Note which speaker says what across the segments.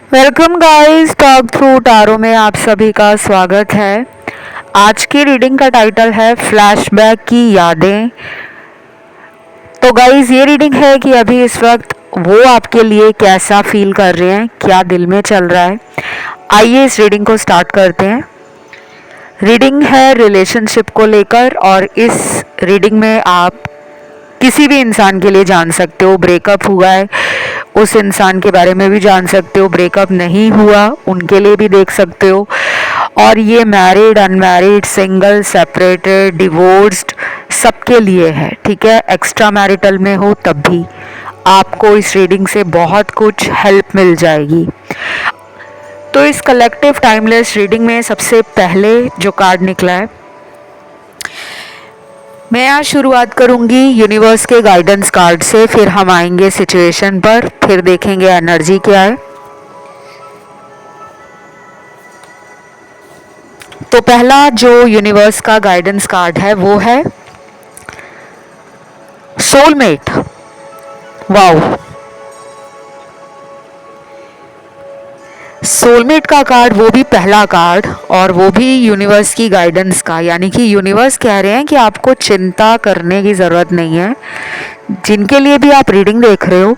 Speaker 1: Welcome guys, talk through tarot में आप सभी का स्वागत है। आज की रीडिंग का टाइटल है फ्लैशबैक की यादें। तो गाइस, ये रीडिंग है कि अभी इस वक्त वो आपके लिए कैसा फील कर रहे हैं, क्या दिल में चल रहा है। आइए इस रीडिंग को स्टार्ट करते हैं। रीडिंग है रिलेशनशिप को लेकर और इस रीडिंग में आप किसी भी इंसान के लिए जान सकते हो। ब्रेकअप हुआ है उस इंसान के बारे में भी जान सकते हो, ब्रेकअप नहीं हुआ उनके लिए भी देख सकते हो। और ये married, unmarried, single, separated, divorced सबके लिए है, ठीक है। एक्स्ट्रा मैरिटल में हो तब भी आपको इस रीडिंग से बहुत कुछ हेल्प मिल जाएगी। तो इस कलेक्टिव टाइमलेस रीडिंग में सबसे पहले जो कार्ड निकला है, मैं आज शुरुआत करूंगी यूनिवर्स के गाइडेंस कार्ड से, फिर हम आएंगे सिचुएशन पर, फिर देखेंगे एनर्जी क्या है। तो पहला जो यूनिवर्स का गाइडेंस कार्ड है वो है सोलमेट। वाओ, सोलमेट का कार्ड, वो भी पहला कार्ड, और वो भी यूनिवर्स की गाइडेंस का। यानी कि यूनिवर्स कह रहे हैं कि आपको चिंता करने की ज़रूरत नहीं है। जिनके लिए भी आप रीडिंग देख रहे हो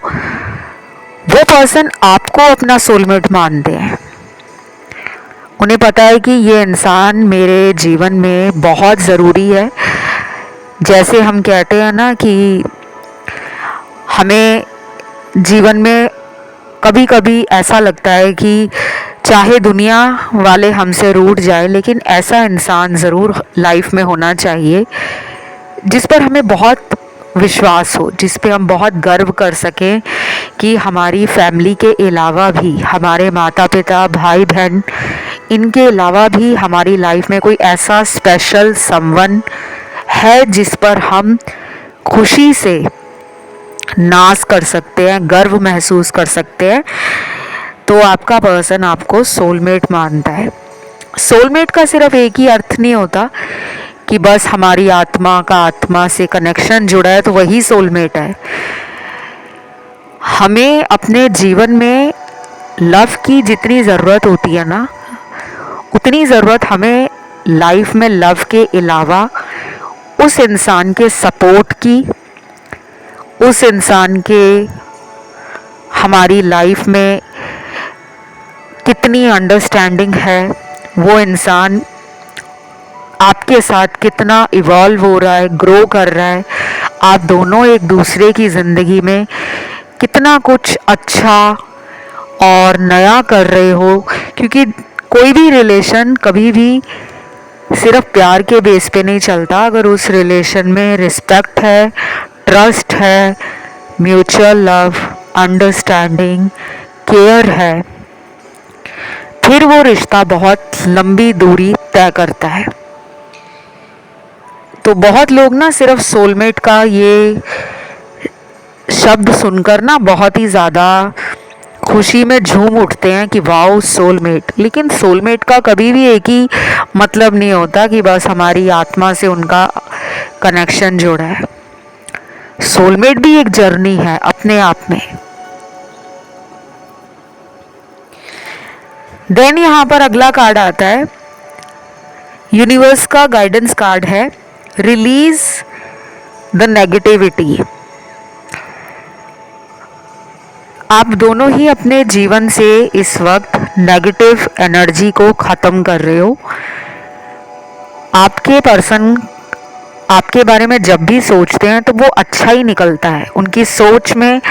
Speaker 1: वो पर्सन आपको अपना सोलमेट मानते हैं। उन्हें पता है कि ये इंसान मेरे जीवन में बहुत ज़रूरी है। जैसे हम कहते हैं ना कि हमें जीवन में कभी कभी ऐसा लगता है कि चाहे दुनिया वाले हमसे रूठ जाए, लेकिन ऐसा इंसान ज़रूर लाइफ में होना चाहिए जिस पर हमें बहुत विश्वास हो, जिस पे हम बहुत गर्व कर सकें कि हमारी फैमिली के अलावा भी, हमारे माता पिता, भाई बहन, इनके अलावा भी हमारी लाइफ में कोई ऐसा स्पेशल समवन है जिस पर हम खुशी से नाज कर सकते हैं, गर्व महसूस कर सकते हैं। तो आपका पर्सन आपको सोलमेट मानता है। सोलमेट का सिर्फ एक ही अर्थ नहीं होता कि बस हमारी आत्मा का आत्मा से कनेक्शन जुड़ा है तो वही सोलमेट है। हमें अपने जीवन में लव की जितनी ज़रूरत होती है ना, उतनी ज़रूरत हमें लाइफ में लव के अलावा उस इंसान के सपोर्ट की, उस इंसान के हमारी लाइफ में कितनी अंडरस्टैंडिंग है, वो इंसान आपके साथ कितना इवॉल्व हो रहा है, ग्रो कर रहा है, आप दोनों एक दूसरे की ज़िंदगी में कितना कुछ अच्छा और नया कर रहे हो। क्योंकि कोई भी रिलेशन कभी भी सिर्फ प्यार के बेस पे नहीं चलता। अगर उस रिलेशन में रिस्पेक्ट है, ट्रस्ट है, म्यूचुअल लव, अंडरस्टैंडिंग, केयर है, फिर वो रिश्ता बहुत लंबी दूरी तय करता है। तो बहुत लोग ना सिर्फ सोलमेट का ये शब्द सुनकर ना बहुत ही ज़्यादा खुशी में झूम उठते हैं कि वाओ सोलमेट। लेकिन सोलमेट का कभी भी एक ही मतलब नहीं होता कि बस हमारी आत्मा से उनका कनेक्शन जुड़ा है। सोलमेट भी एक जर्नी है अपने आप में। देन यहाँ पर अगला कार्ड आता है, यूनिवर्स का गाइडेंस कार्ड है, रिलीज द नेगेटिविटी। आप दोनों ही अपने जीवन से इस वक्त नेगेटिव एनर्जी को ख़त्म कर रहे हो। आपके पर्सन आपके बारे में जब भी सोचते हैं तो वो अच्छा ही निकलता है। उनकी सोच में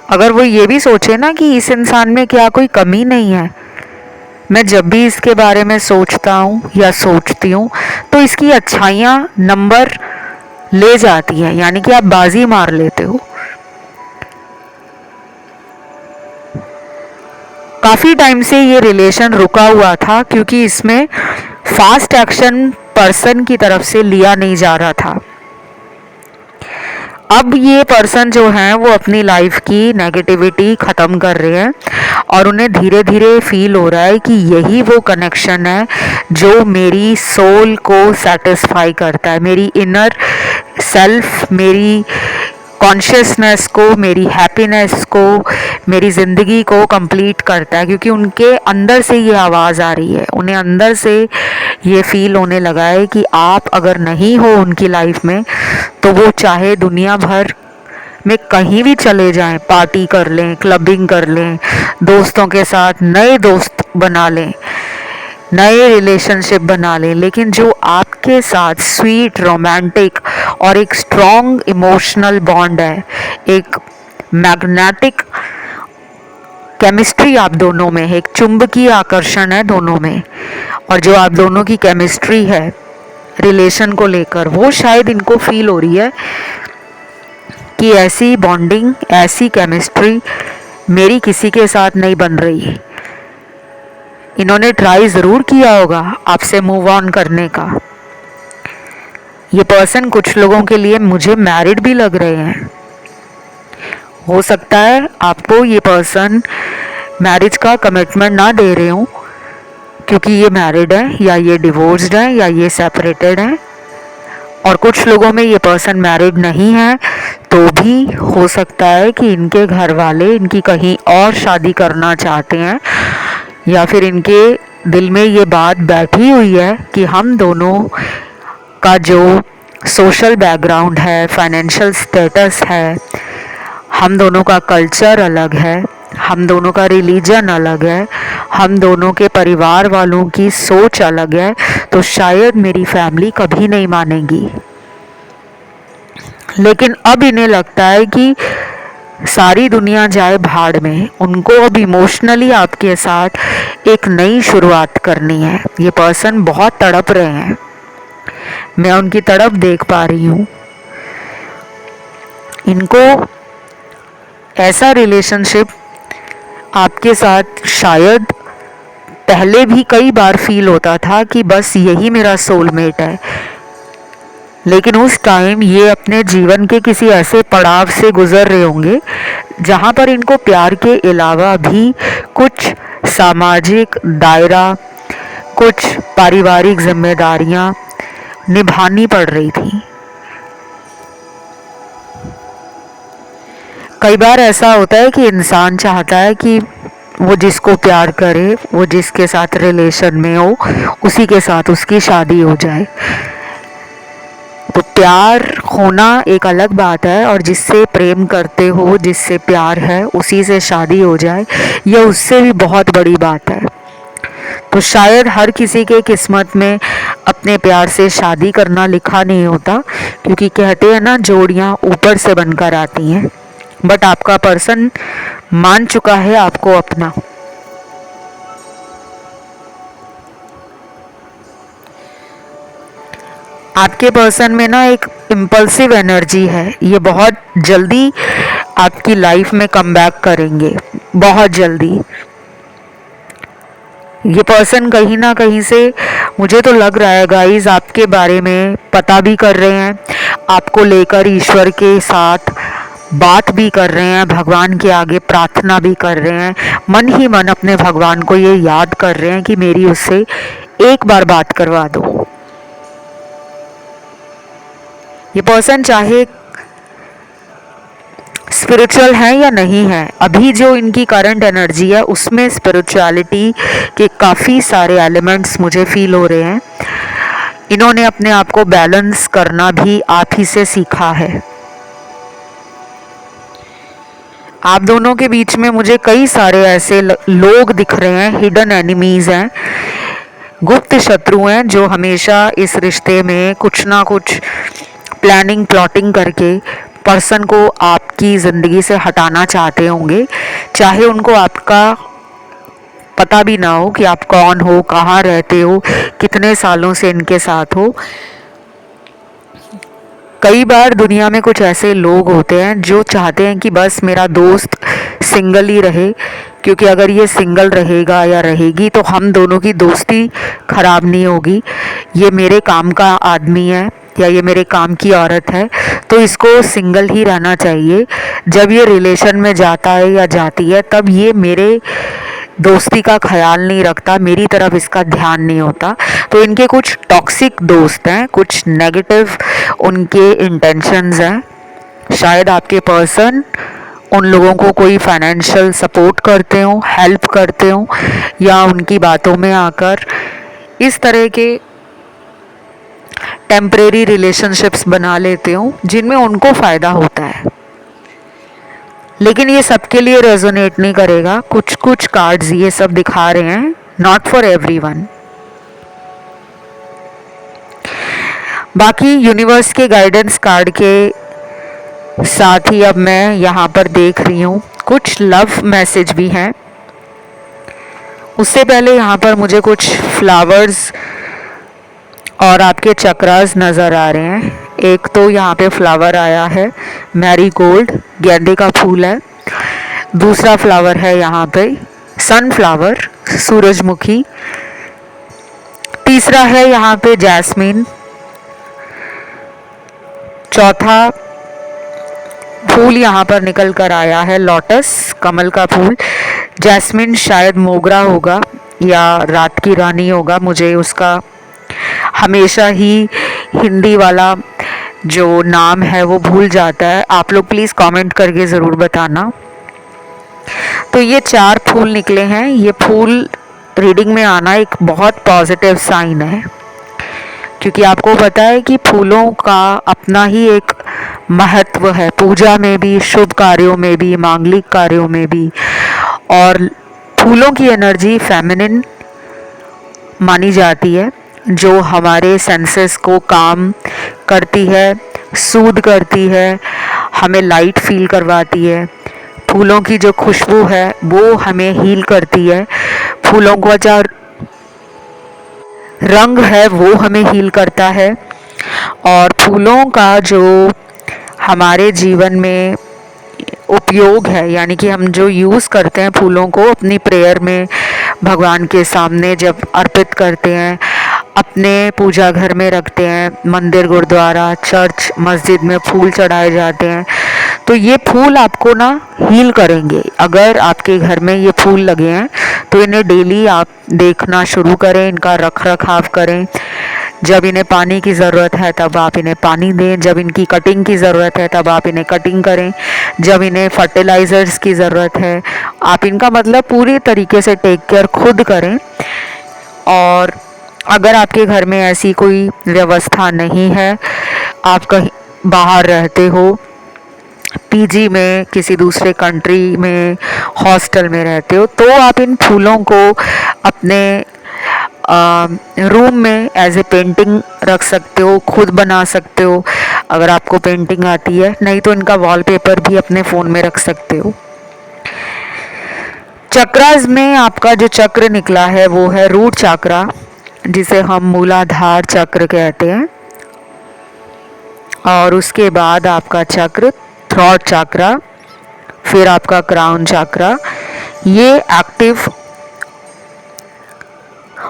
Speaker 1: अगर वो ये भी सोचे ना कि इस इंसान में क्या कोई कमी नहीं है, मैं जब भी इसके बारे में सोचता हूँ या सोचती हूँ तो इसकी अच्छाइयाँ नंबर ले जाती हैं, यानी कि आप बाजी मार लेते हो। काफ़ी टाइम से ये रिलेशन रुका हुआ था क्योंकि इसमें फास्ट एक्शन पर्सन की तरफ से लिया नहीं जा रहा था। अब ये पर्सन जो हैं वो अपनी लाइफ की नेगेटिविटी ख़त्म कर रहे हैं और उन्हें धीरे धीरे फील हो रहा है कि यही वो कनेक्शन है जो मेरी सोल को सेटिस्फाई करता है, मेरी इनर सेल्फ, मेरी कॉन्शियसनेस को, मेरी हैप्पीनेस को, मेरी ज़िंदगी को कंप्लीट करता है, क्योंकि उनके अंदर से ये आवाज़ आ रही है, उन्हें अंदर से ये फील होने लगा है कि आप अगर नहीं हो उनकी लाइफ में तो वो चाहे दुनिया भर में कहीं भी चले जाएं, पार्टी कर लें, क्लबिंग कर लें, दोस्तों के साथ नए दोस्त बना लें, नए रिलेशनशिप बना लें, लेकिन जो आपके साथ स्वीट, रोमांटिक और एक स्ट्रॉन्ग इमोशनल बॉन्ड है, एक मैग्नेटिक केमिस्ट्री आप दोनों में है, एक चुंबकीय आकर्षण है दोनों में, और जो आप दोनों की केमिस्ट्री है रिलेशन को लेकर, वो शायद इनको फील हो रही है कि ऐसी बॉन्डिंग, ऐसी केमिस्ट्री मेरी किसी के साथ नहीं बन रही। इन्होंने ट्राई ज़रूर किया होगा आपसे मूव ऑन करने का। ये पर्सन कुछ लोगों के लिए मुझे मैरिड भी लग रहे हैं। हो सकता है आपको ये पर्सन मैरिज का कमिटमेंट ना दे रहे हो, क्योंकि ये मैरिड है या ये डिवोर्स्ड है या ये सेपरेटेड है, और कुछ लोगों में ये पर्सन मैरिड नहीं है तो भी हो सकता है कि इनके घर वाले इनकी कहीं और शादी करना चाहते हैं, या फिर इनके दिल में ये बात बैठी हुई है कि हम दोनों का जो सोशल बैकग्राउंड है, फाइनेंशियल स्टेटस है, हम दोनों का कल्चर अलग है, हम दोनों का रिलीजन अलग है, हम दोनों के परिवार वालों की सोच अलग है, तो शायद मेरी फैमिली कभी नहीं मानेगी। लेकिन अब इन्हें लगता है कि सारी दुनिया जाए भाड़ में, उनको अब इमोशनली आपके साथ एक नई शुरुआत करनी है। ये पर्सन बहुत तड़प रहे हैं, मैं उनकी तड़प देख पा रही हूँ। इनको ऐसा रिलेशनशिप आपके साथ शायद पहले भी कई बार फील होता था कि बस यही मेरा सोलमेट है, लेकिन उस टाइम ये अपने जीवन के किसी ऐसे पड़ाव से गुजर रहे होंगे जहाँ पर इनको प्यार के अलावा भी कुछ सामाजिक दायरा, कुछ पारिवारिक जिम्मेदारियाँ निभानी पड़ रही थी। कई बार ऐसा होता है कि इंसान चाहता है कि वो जिसको प्यार करे, वो जिसके साथ रिलेशन में हो, उसी के साथ उसकी शादी हो जाए। तो प्यार होना एक अलग बात है, और जिससे प्रेम करते हो, जिससे प्यार है, उसी से शादी हो जाए, यह उससे भी बहुत बड़ी बात है। तो शायद हर किसी के किस्मत में अपने प्यार से शादी करना लिखा नहीं होता, क्योंकि कहते हैं ना, जोड़ियाँ ऊपर से बनकर आती हैं। बट आपका पर्सन मान चुका है आपको अपना। आपके पर्सन में ना एक इम्पल्सिव एनर्जी है, ये बहुत जल्दी आपकी लाइफ में कम बैक करेंगे, बहुत जल्दी। ये पर्सन कहीं ना कहीं से, मुझे तो लग रहा है गाइस, आपके बारे में पता भी कर रहे हैं, आपको लेकर ईश्वर के साथ बात भी कर रहे हैं, भगवान के आगे प्रार्थना भी कर रहे हैं, मन ही मन अपने भगवान को ये याद कर रहे हैं कि मेरी उससे एक बार बात करवा दो। ये पर्सन चाहे स्पिरिचुअल है या नहीं है, अभी जो इनकी करंट एनर्जी है उसमें स्पिरिचुअलिटी के काफ़ी सारे एलिमेंट्स मुझे फील हो रहे हैं। इन्होंने अपने आप को बैलेंस करना भी आप ही से सीखा है। आप दोनों के बीच में मुझे कई सारे ऐसे लोग दिख रहे हैं, हिडन एनिमीज हैं, गुप्त शत्रु हैं, जो हमेशा इस रिश्ते में कुछ ना कुछ प्लानिंग, प्लॉटिंग करके पर्सन को आपकी ज़िंदगी से हटाना चाहते होंगे, चाहे उनको आपका पता भी ना हो कि आप कौन हो, कहाँ रहते हो, कितने सालों से इनके साथ हो। कई बार दुनिया में कुछ ऐसे लोग होते हैं जो चाहते हैं कि बस मेरा दोस्त सिंगल ही रहे, क्योंकि अगर ये सिंगल रहेगा या रहेगी तो हम दोनों की दोस्ती ख़राब नहीं होगी। ये मेरे काम का आदमी है या ये मेरे काम की औरत है, तो इसको सिंगल ही रहना चाहिए। जब ये रिलेशन में जाता है या जाती है तब ये मेरे दोस्ती का ख्याल नहीं रखता, मेरी तरफ इसका ध्यान नहीं होता। तो इनके कुछ टॉक्सिक दोस्त हैं, कुछ नेगेटिव उनके इंटेंशंस हैं, शायद आपके पर्सन उन लोगों को कोई फाइनेंशियल सपोर्ट करते हो, हेल्प करते हो, या उनकी बातों में आकर इस तरह के टेम्परेरी रिलेशनशिप्स बना लेते हो जिनमें उनको फ़ायदा होता है। लेकिन ये सबके लिए रेजोनेट नहीं करेगा। कुछ कुछ कार्ड्स ये सब दिखा रहे हैं, नॉट फॉर एवरीवन। बाकी यूनिवर्स के गाइडेंस कार्ड के साथ ही अब मैं यहाँ पर देख रही हूँ कुछ लव मैसेज भी हैं। उससे पहले यहाँ पर मुझे कुछ फ्लावर्स और आपके चक्रास नज़र आ रहे हैं। एक तो यहाँ पे फ्लावर आया है मैरीगोल्ड, गेंदे का फूल है। दूसरा फ्लावर है यहाँ पे सनफ्लावर, सूरजमुखी। तीसरा है यहाँ पे जैस्मिन। चौथा फूल यहाँ पर निकल कर आया है लोटस, कमल का फूल। जैस्मिन शायद मोगरा होगा या रात की रानी होगा, मुझे उसका हमेशा ही हिंदी वाला जो नाम है वो भूल जाता है। आप लोग प्लीज़ कमेंट करके ज़रूर बताना। तो ये 4 फूल निकले हैं। ये फूल रीडिंग में आना एक बहुत पॉजिटिव साइन है, क्योंकि आपको पता है कि फूलों का अपना ही एक महत्व है, पूजा में भी, शुभ कार्यों में भी, मांगलिक कार्यों में भी। और फूलों की एनर्जी फेमिनिन मानी जाती है, जो हमारे सेंसेस को काम करती है, सूद करती है, हमें लाइट फील करवाती है। फूलों की जो खुशबू है वो हमें हील करती है। फूलों का जो रंग है वो हमें हील करता है। और फूलों का जो हमारे जीवन में उपयोग है, यानी कि हम जो यूज़ करते हैं फूलों को अपनी प्रेयर में, भगवान के सामने जब अर्पित करते हैं, अपने पूजा घर में रखते हैं, मंदिर, गुरुद्वारा, चर्च, मस्जिद में फूल चढ़ाए जाते हैं। तो ये फूल आपको ना हील करेंगे। अगर आपके घर में ये फूल लगे हैं तो इन्हें डेली आप देखना शुरू करें, इनका रख रखाव करें। जब इन्हें पानी की ज़रूरत है तब आप इन्हें पानी दें, जब इनकी कटिंग की ज़रूरत है तब आप इन्हें कटिंग करें, जब इन्हें फर्टिलाइज़र्स की ज़रूरत है आप इनका मतलब पूरी तरीके से टेक केयर खुद करें। और अगर आपके घर में ऐसी कोई व्यवस्था नहीं है, आप कहीं बाहर रहते हो, पीजी में, किसी दूसरे कंट्री में, हॉस्टल में रहते हो, तो आप इन फूलों को अपने रूम में एज ए पेंटिंग रख सकते हो, खुद बना सकते हो अगर आपको पेंटिंग आती है। नहीं तो इनका वॉलपेपर भी अपने फ़ोन में रख सकते हो। चक्रास में आपका जो चक्र निकला है वो है रूट चक्रा, जिसे हम मूलाधार चक्र कहते हैं। और उसके बाद आपका चक्र थ्रॉट चक्रा, फिर आपका क्राउन चक्रा। ये एक्टिव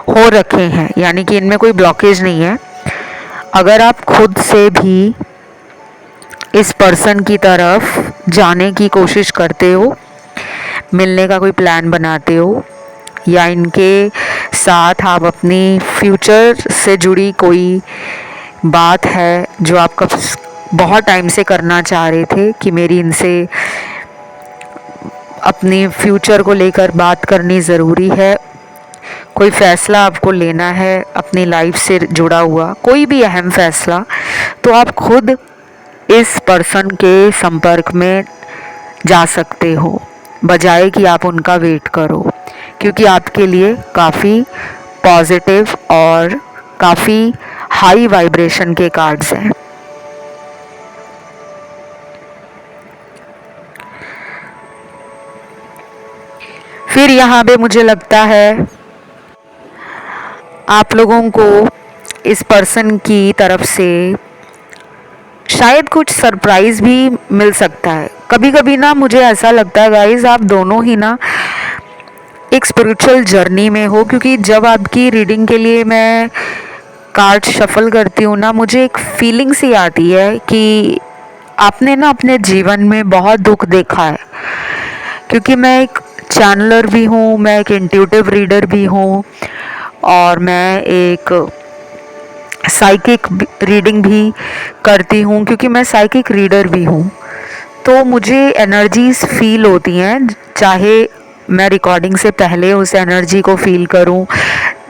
Speaker 1: हो रखे हैं, यानी कि इनमें कोई ब्लॉकेज नहीं है। अगर आप खुद से भी इस पर्सन की तरफ जाने की कोशिश करते हो, मिलने का कोई प्लान बनाते हो, या इनके साथ आप अपनी फ्यूचर से जुड़ी कोई बात है जो आप कब बहुत टाइम से करना चाह रहे थे कि मेरी इनसे अपनी फ्यूचर को लेकर बात करनी ज़रूरी है, कोई फ़ैसला आपको लेना है अपनी लाइफ से जुड़ा हुआ, कोई भी अहम फ़ैसला, तो आप खुद इस पर्सन के संपर्क में जा सकते हो, बजाय कि आप उनका वेट करो, क्योंकि आपके लिए काफ़ी पॉजिटिव और काफ़ी हाई वाइब्रेशन के कार्ड्स हैं। फिर यहाँ पे मुझे लगता है आप लोगों को इस पर्सन की तरफ से शायद कुछ सरप्राइज़ भी मिल सकता है। कभी कभी ना मुझे ऐसा लगता है गाइस, आप दोनों ही ना एक स्पिरिचुअल जर्नी में हो, क्योंकि जब आपकी रीडिंग के लिए मैं कार्ड शफल करती हूँ ना, मुझे एक फीलिंग सी आती है कि आपने ना अपने जीवन में बहुत दुख देखा है। क्योंकि मैं एक चैनलर भी हूँ, मैं एक इंट्यूटिव रीडर भी हूँ, और मैं एक साइकिक रीडिंग भी करती हूँ, क्योंकि मैं साइकिक रीडर भी हूँ। तो मुझे एनर्जीज फील होती हैं, चाहे मैं रिकॉर्डिंग से पहले उस एनर्जी को फील करूं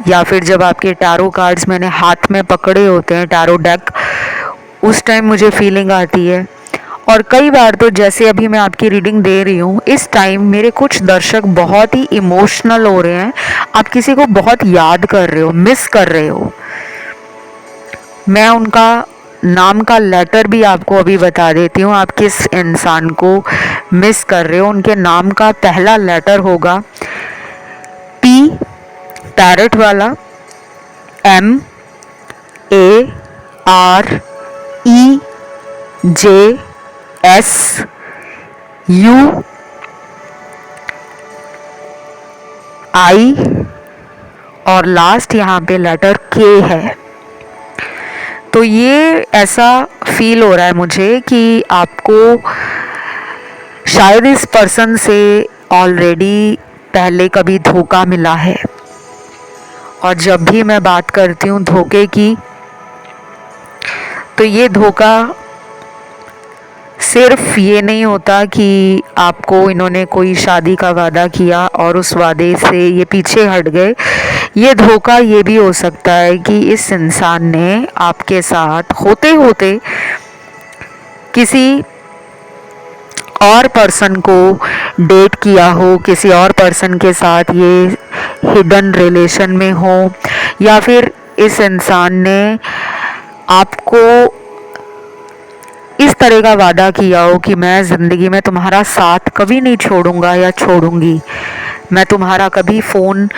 Speaker 1: या फिर जब आपके टैरो कार्ड्स मैंने हाथ में पकड़े होते हैं, टैरो डेक, उस टाइम मुझे फीलिंग आती है। और कई बार तो जैसे अभी मैं आपकी रीडिंग दे रही हूँ, इस टाइम मेरे कुछ दर्शक बहुत ही इमोशनल हो रहे हैं, आप किसी को बहुत याद कर रहे हो, मिस कर रहे हो। मैं उनका नाम का लेटर भी आपको अभी बता देती हूँ, आप किस इंसान को मिस कर रहे हो। उनके नाम का पहला लेटर होगा पी, पैरट वाला, M, A, R, E, J, S, U, I और लास्ट यहाँ पे लेटर के है। तो ये ऐसा फील हो रहा है मुझे कि आपको शायद इस पर्सन से ऑलरेडी पहले कभी धोखा मिला है। और जब भी मैं बात करती हूँ धोखे की, तो ये धोखा सिर्फ ये नहीं होता कि आपको इन्होंने कोई शादी का वादा किया और उस वादे से ये पीछे हट गए। ये धोखा ये भी हो सकता है कि इस इंसान ने आपके साथ होते होते किसी और पर्सन को डेट किया हो, किसी और पर्सन के साथ ये हिडन रिलेशन में हो, या फिर इस इंसान ने आपको इस तरह का वादा किया हो कि मैं ज़िंदगी में तुम्हारा साथ कभी नहीं छोड़ूंगा या छोड़ूंगी, मैं तुम्हारा कभी फ़ोन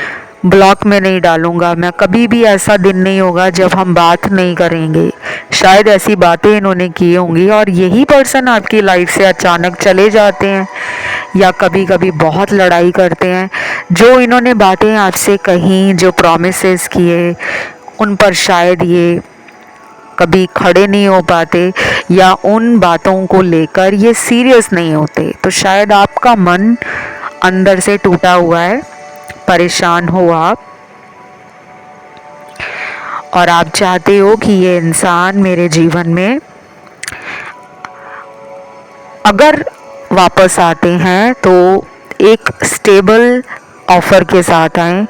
Speaker 1: ब्लॉक में नहीं डालूंगा, मैं कभी भी ऐसा दिन नहीं होगा जब हम बात नहीं करेंगे। शायद ऐसी बातें इन्होंने की होंगी और यही पर्सन आपकी लाइफ से अचानक चले जाते हैं या कभी कभी बहुत लड़ाई करते हैं। जो इन्होंने बातें आपसे कही, जो प्रॉमिसेस किए, उन पर शायद ये कभी खड़े नहीं हो पाते या उन बातों को लेकर ये सीरियस नहीं होते। तो शायद आपका मन अंदर से टूटा हुआ है, परेशान हो आप, और आप चाहते हो कि ये इंसान मेरे जीवन में अगर वापस आते हैं तो एक स्टेबल ऑफर के साथ आएं,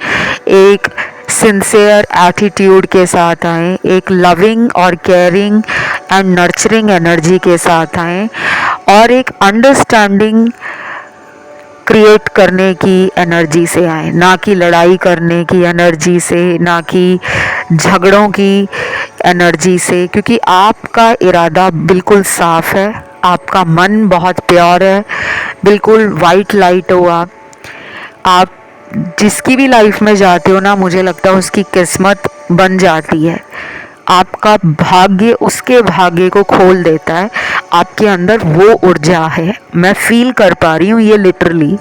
Speaker 1: एक सिंसियर एटीट्यूड के साथ आएं, एक लविंग और केयरिंग एंड नर्चरिंग एनर्जी के साथ आएं और एक अंडरस्टैंडिंग क्रिएट करने की एनर्जी से आए, ना कि लड़ाई करने की एनर्जी से, ना कि झगड़ों की एनर्जी से। क्योंकि आपका इरादा बिल्कुल साफ है, आपका मन बहुत प्योर है, बिल्कुल वाइट लाइट हो आप जिसकी भी लाइफ में जाते हो ना, मुझे लगता है उसकी किस्मत बन जाती है। आपका भाग्य उसके भाग्य को खोल देता है। आपके अंदर वो ऊर्जा है, मैं फील कर पा रही हूँ ये लिटरली।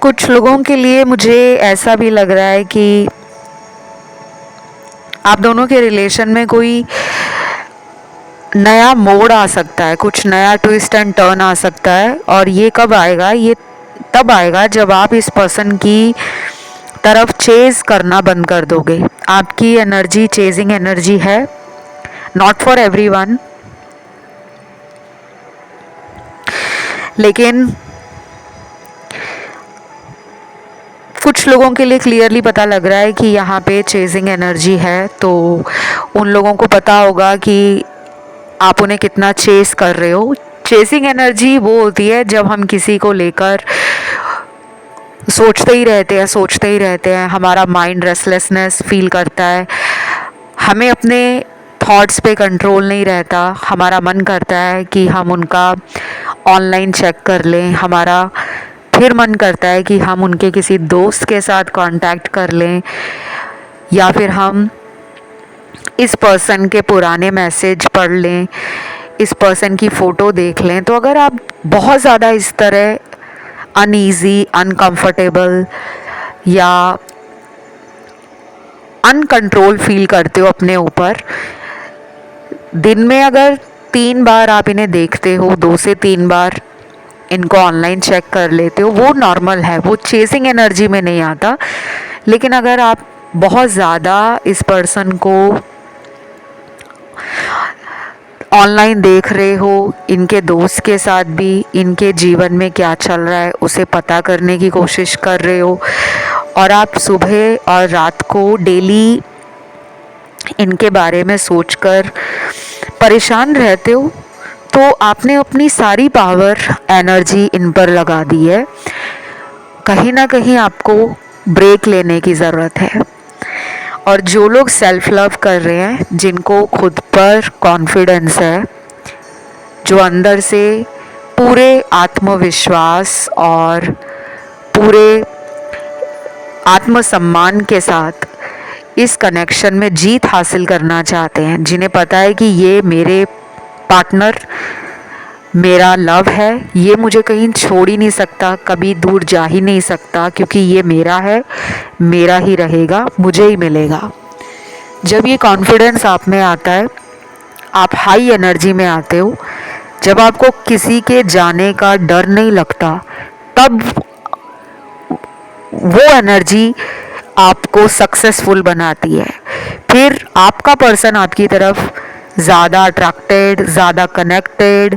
Speaker 1: कुछ लोगों के लिए मुझे ऐसा भी लग रहा है कि आप दोनों के रिलेशन में कोई नया मोड़ आ सकता है, कुछ नया ट्विस्ट एंड टर्न आ सकता है। और ये कब आएगा? ये तब आएगा जब आप इस पर्सन की तरफ चेज करना बंद कर दोगे। आपकी एनर्जी चेजिंग एनर्जी है, नॉट फॉर एवरीवन, लेकिन कुछ लोगों के लिए क्लियरली पता लग रहा है कि यहाँ पे चेजिंग एनर्जी है। तो उन लोगों को पता होगा कि आप उन्हें कितना चेस कर रहे हो। चेसिंग एनर्जी वो होती है जब हम किसी को लेकर सोचते ही रहते हैं, हमारा माइंड रेस्टलेसनेस फील करता है, हमें अपने थॉट्स पे कंट्रोल नहीं रहता, हमारा मन करता है कि हम उनका ऑनलाइन चेक कर लें, हमारा फिर मन करता है कि हम उनके किसी दोस्त के साथ कांटेक्ट कर लें, या फिर हम इस पर्सन के पुराने मैसेज पढ़ लें, इस पर्सन की फ़ोटो देख लें। तो अगर आप बहुत ज़्यादा इस तरह अनईज़ी, अनकंफर्टेबल या अनकंट्रोल फील करते हो अपने ऊपर, दिन में अगर 3 बार आप इन्हें देखते हो, 2 से 3 बार इनको ऑनलाइन चेक कर लेते हो, वो नॉर्मल है, वो चेसिंग एनर्जी में नहीं आता। लेकिन अगर आप बहुत ज़्यादा इस पर्सन को ऑनलाइन देख रहे हो इनके दोस्त के साथ भी इनके जीवन में क्या चल रहा है उसे पता करने की कोशिश कर रहे हो, और आप सुबह और रात को डेली इनके बारे में सोचकर परेशान रहते हो, तो आपने अपनी सारी पावर एनर्जी इन पर लगा दी है। कहीं ना कहीं आपको ब्रेक लेने की ज़रूरत है। और जो लोग सेल्फ लव कर रहे हैं, जिनको खुद पर कॉन्फिडेंस है, जो अंदर से पूरे आत्मविश्वास और पूरे आत्मसम्मान के साथ इस कनेक्शन में जीत हासिल करना चाहते हैं, जिन्हें पता है कि ये मेरे पार्टनर मेरा लव है, ये मुझे कहीं छोड़ ही नहीं सकता, कभी दूर जा ही नहीं सकता, क्योंकि ये मेरा है, मेरा ही रहेगा, मुझे ही मिलेगा। जब ये कॉन्फिडेंस आप में आता है, आप हाई एनर्जी में आते हो, जब आपको किसी के जाने का डर नहीं लगता, तब वो एनर्जी आपको सक्सेसफुल बनाती है। फिर आपका पर्सन आपकी तरफ ज़्यादा अट्रैक्टेड, ज़्यादा कनेक्टेड,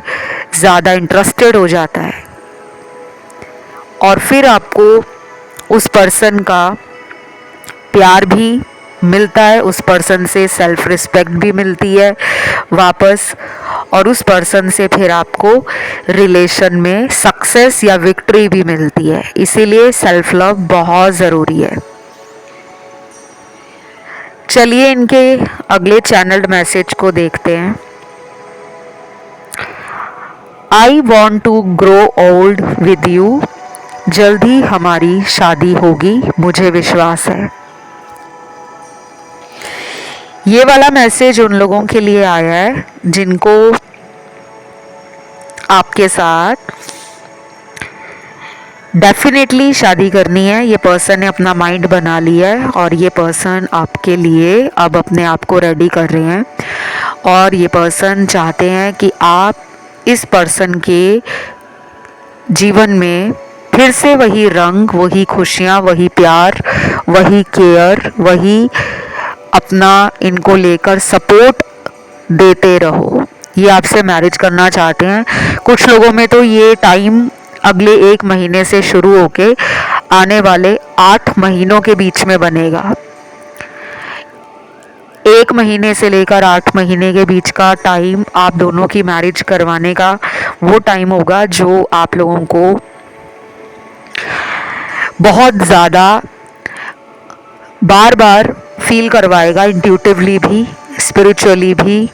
Speaker 1: ज़्यादा इंटरेस्टेड हो जाता है, और फिर आपको उस पर्सन का प्यार भी मिलता है, उस पर्सन से सेल्फ रिस्पेक्ट भी मिलती है वापस, और उस पर्सन से फिर आपको रिलेशन में सक्सेस या विक्ट्री भी मिलती है। इसीलिए सेल्फ लव बहुत ज़रूरी है। चलिए इनके अगले चैनल्ड मैसेज को देखते हैं। I want to grow old with you, जल्दी हमारी शादी होगी, मुझे विश्वास है। ये वाला मैसेज उन लोगों के लिए आया है जिनको आपके साथ डेफिनेटली शादी करनी है। ये पर्सन ने अपना माइंड बना लिया है, और ये पर्सन आपके लिए अब अपने आप को रेडी कर रहे हैं, और ये पर्सन चाहते हैं कि आप इस पर्सन के जीवन में फिर से वही रंग, वही खुशियाँ, वही प्यार, वही केयर, वही अपना इनको लेकर सपोर्ट देते रहो। ये आपसे मैरिज करना चाहते हैं। कुछ लोगों में तो ये टाइम अगले 1 महीने से शुरू होके आने वाले 8 महीनों के बीच में बनेगा। 1 महीने से लेकर 8 महीने के बीच का टाइम आप दोनों की मैरिज करवाने का वो टाइम होगा जो आप लोगों को बहुत ज़्यादा बार बार फील करवाएगा, इंट्यूटिवली भी, स्पिरिचुअली भी,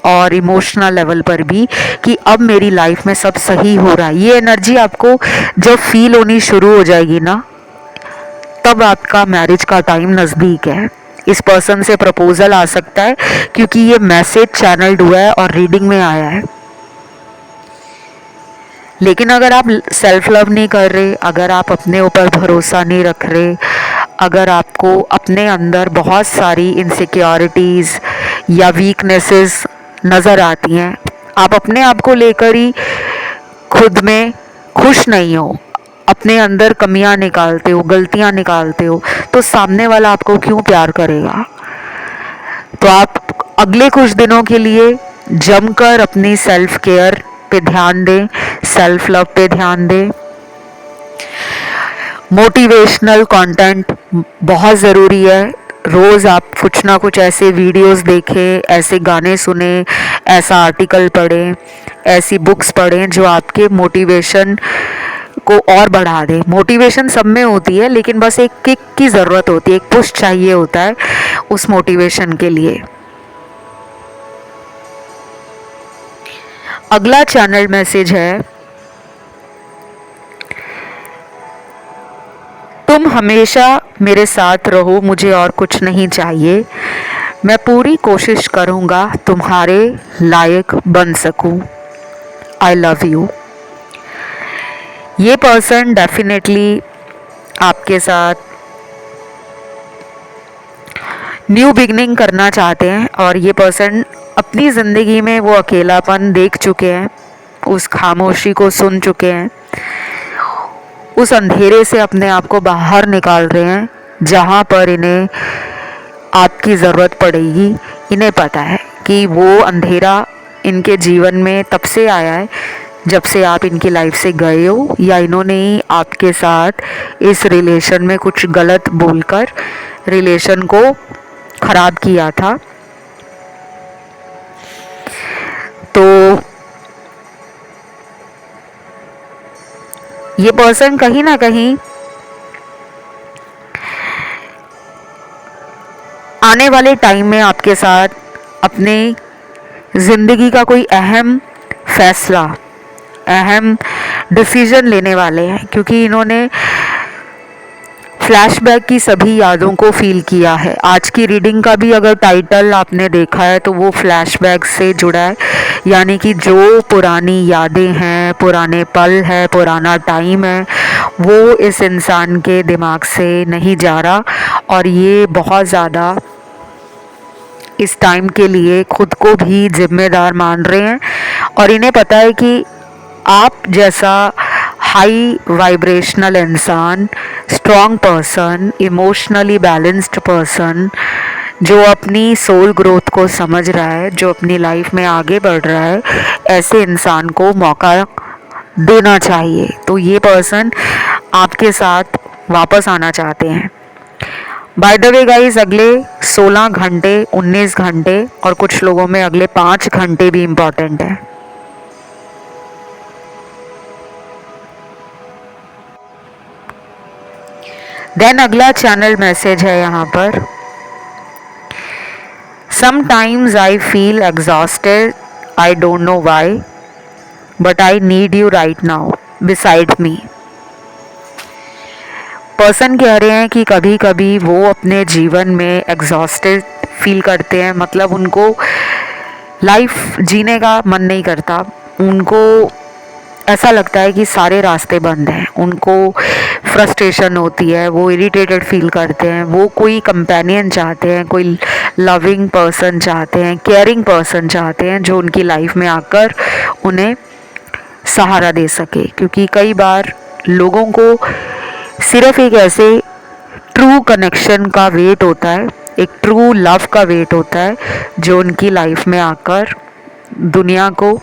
Speaker 1: और इमोशनल लेवल पर भी, कि अब मेरी लाइफ में सब सही हो रहा है। ये एनर्जी आपको जब फील होनी शुरू हो जाएगी ना, तब आपका मैरिज का टाइम नज़दीक है। इस पर्सन से प्रपोजल आ सकता है, क्योंकि ये मैसेज चैनल्ड हुआ है और रीडिंग में आया है। लेकिन अगर आप सेल्फ लव नहीं कर रहे, अगर आप अपने ऊपर भरोसा नहीं रख रहे, अगर आपको अपने अंदर बहुत सारी इनसिक्योरिटीज़ या वीकनेसेस नज़र आती हैं, आप अपने आप को लेकर ही खुद में खुश नहीं हो, अपने अंदर कमियां निकालते हो, गलतियां निकालते हो, तो सामने वाला आपको क्यों प्यार करेगा। तो आप अगले कुछ दिनों के लिए जमकर अपनी सेल्फ केयर पे ध्यान दें, सेल्फ लव पे ध्यान दें। मोटिवेशनल कंटेंट बहुत ज़रूरी है। रोज़ आप कुछ ना कुछ ऐसे वीडियोस देखें, ऐसे गाने सुने, ऐसा आर्टिकल पढ़ें, ऐसी बुक्स पढ़ें जो आपके मोटिवेशन को और बढ़ा दे। मोटिवेशन सब में होती है, लेकिन बस एक किक की ज़रूरत होती है, एक पुश चाहिए होता है उस मोटिवेशन के लिए। अगला चैनल मैसेज है, तुम हमेशा मेरे साथ रहो, मुझे और कुछ नहीं चाहिए, मैं पूरी कोशिश करूँगा तुम्हारे लायक बन सकूँ, आई लव यू। ये पर्सन डेफिनेटली आपके साथ न्यू बिगनिंग करना चाहते हैं, और ये पर्सन अपनी ज़िंदगी में वो अकेलापन देख चुके हैं, उस खामोशी को सुन चुके हैं, उस अंधेरे से अपने आप को बाहर निकाल रहे हैं जहाँ पर इन्हें आपकी ज़रूरत पड़ेगी। इन्हें पता है कि वो अंधेरा इनके जीवन में तब से आया है जब से आप इनकी लाइफ से गए हो, या इन्होंने ही आपके साथ इस रिलेशन में कुछ गलत बोलकर रिलेशन को ख़राब किया था। तो ये पर्सन कहीं ना कहीं आने वाले टाइम में आपके साथ अपने ज़िंदगी का कोई अहम फैसला, अहम डिसीजन लेने वाले हैं, क्योंकि इन्होंने फ्लैशबैक की सभी यादों को फील किया है। आज की रीडिंग का भी अगर टाइटल आपने देखा है तो वो फ्लैशबैक से जुड़ा है, यानी कि जो पुरानी यादें हैं, पुराने पल है, पुराना टाइम है, वो इस इंसान के दिमाग से नहीं जा रहा और ये बहुत ज़्यादा इस टाइम के लिए खुद को भी जिम्मेदार मान रहे हैं और इन्हें पता है कि आप जैसा हाई वाइब्रेशनल इंसान, strong person, emotionally balanced person, जो अपनी सोल ग्रोथ को समझ रहा है, जो अपनी लाइफ में आगे बढ़ रहा है, ऐसे इंसान को मौका देना चाहिए। तो ये पर्सन आपके साथ वापस आना चाहते हैं। बाय द वे गाइस, अगले 16 घंटे, 19 घंटे और कुछ लोगों में अगले 5 घंटे भी इम्पॉर्टेंट है। देन अगला चैनल मैसेज है यहाँ पर, sometimes I feel exhausted, I don't know why, but I need you right now beside me. Person कह रहे हैं कि कभी कभी वो अपने जीवन में एग्जॉस्टेड फील करते हैं, मतलब उनको लाइफ जीने का मन नहीं करता, उनको ऐसा लगता है कि सारे रास्ते बंद हैं, उनको फ्रस्ट्रेशन होती है, वो इरिटेटेड फील करते हैं, वो कोई कंपेनियन चाहते हैं, कोई लविंग पर्सन चाहते हैं, केयरिंग पर्सन चाहते हैं जो उनकी लाइफ में आकर उन्हें सहारा दे सके। क्योंकि कई बार लोगों को सिर्फ एक ऐसे ट्रू कनेक्शन का वेट होता है, एक ट्रू लव का वेट होता है जो उनकी लाइफ में आकर दुनिया को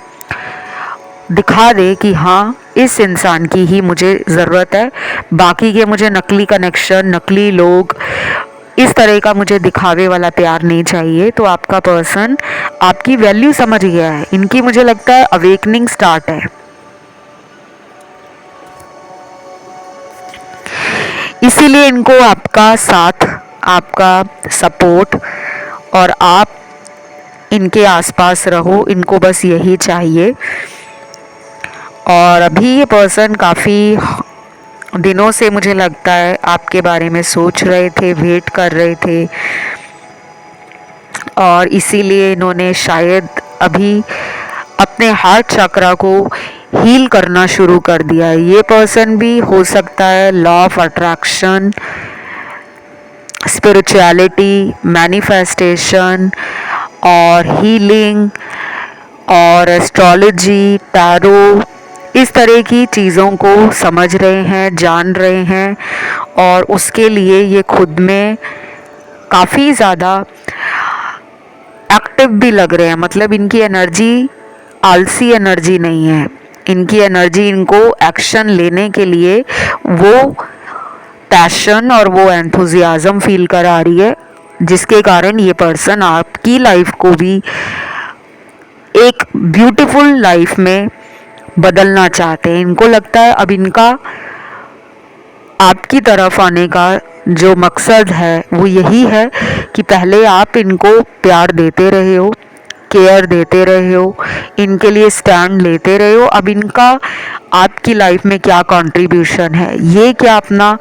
Speaker 1: दिखा दे कि हाँ, इस इंसान की ही मुझे ज़रूरत है, बाकी के मुझे नकली कनेक्शन, नकली लोग, इस तरह का मुझे दिखावे वाला प्यार नहीं चाहिए। तो आपका पर्सन आपकी वैल्यू समझ गया है, इनकी मुझे लगता है अवेकनिंग स्टार्ट है। इसीलिए इनको आपका साथ, आपका सपोर्ट और आप इनके आसपास रहो, इनको बस यही चाहिए। और अभी ये पर्सन काफ़ी दिनों से मुझे लगता है आपके बारे में सोच रहे थे, वेट कर रहे थे, और इसीलिए इन्होंने शायद अभी अपने हार्ट चक्रा को हील करना शुरू कर दिया है। ये पर्सन भी हो सकता है law of attraction, spirituality, manifestation और हीलिंग और एस्ट्रोलॉजी, टैरो, इस तरह की चीज़ों को समझ रहे हैं, जान रहे हैं और उसके लिए ये खुद में काफ़ी ज़्यादा एक्टिव भी लग रहे हैं। मतलब इनकी एनर्जी आलसी एनर्जी नहीं है, इनकी एनर्जी इनको एक्शन लेने के लिए वो पैशन और वो एंथुजियाज्म फील करा रही है, जिसके कारण ये पर्सन आपकी लाइफ को भी एक ब्यूटीफुल लाइफ में बदलना चाहते हैं। इनको लगता है अब इनका आपकी तरफ आने का जो मकसद है वो यही है कि पहले आप इनको प्यार देते रहे हो, केयर देते रहे हो, इनके लिए स्टैंड लेते रहे हो। अब इनका आपकी लाइफ में क्या कंट्रीब्यूशन है, ये क्या अपना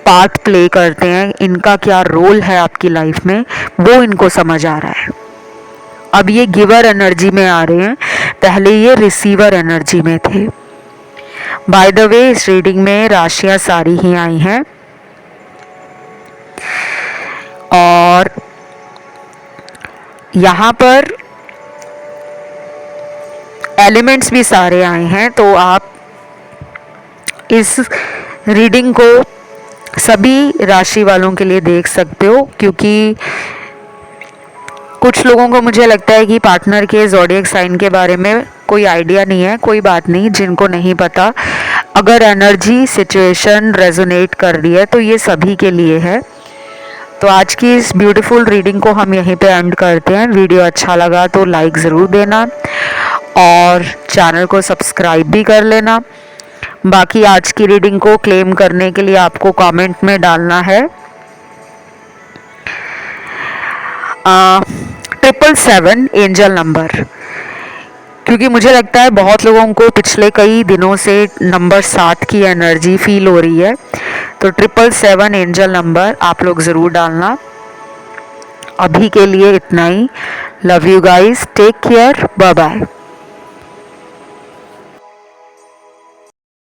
Speaker 1: पार्ट प्ले करते हैं, इनका क्या रोल है आपकी लाइफ में, वो इनको समझ आ रहा है। अब ये गिवर एनर्जी में आ रहे हैं, पहले ये रिसीवर एनर्जी में थे। बाय द वे, इस रीडिंग में राशियां सारी ही आई हैं और यहाँ पर एलिमेंट्स भी सारे आए हैं। तो आप इस रीडिंग को सभी राशि वालों के लिए देख सकते हो, क्योंकि कुछ लोगों को मुझे लगता है कि पार्टनर के ज़ोडिएक साइन के बारे में कोई आइडिया नहीं है, कोई बात नहीं, जिनको नहीं पता, अगर एनर्जी सिचुएशन रेजोनेट कर रही है तो ये सभी के लिए है। तो आज की इस ब्यूटीफुल रीडिंग को हम यहीं पे एंड करते हैं। वीडियो अच्छा लगा तो लाइक ज़रूर देना और चैनल को सब्सक्राइब भी कर लेना। बाकी आज की रीडिंग को क्लेम करने के लिए आपको कमेंट में डालना है 777 एंजल नंबर, क्योंकि मुझे लगता है बहुत लोगों को पिछले कई दिनों से नंबर 7 की एनर्जी फील हो रही है। तो 777 एंजल नंबर आप लोग ज़रूर डालना। अभी के लिए इतना ही। Love you guys, take care, bye bye.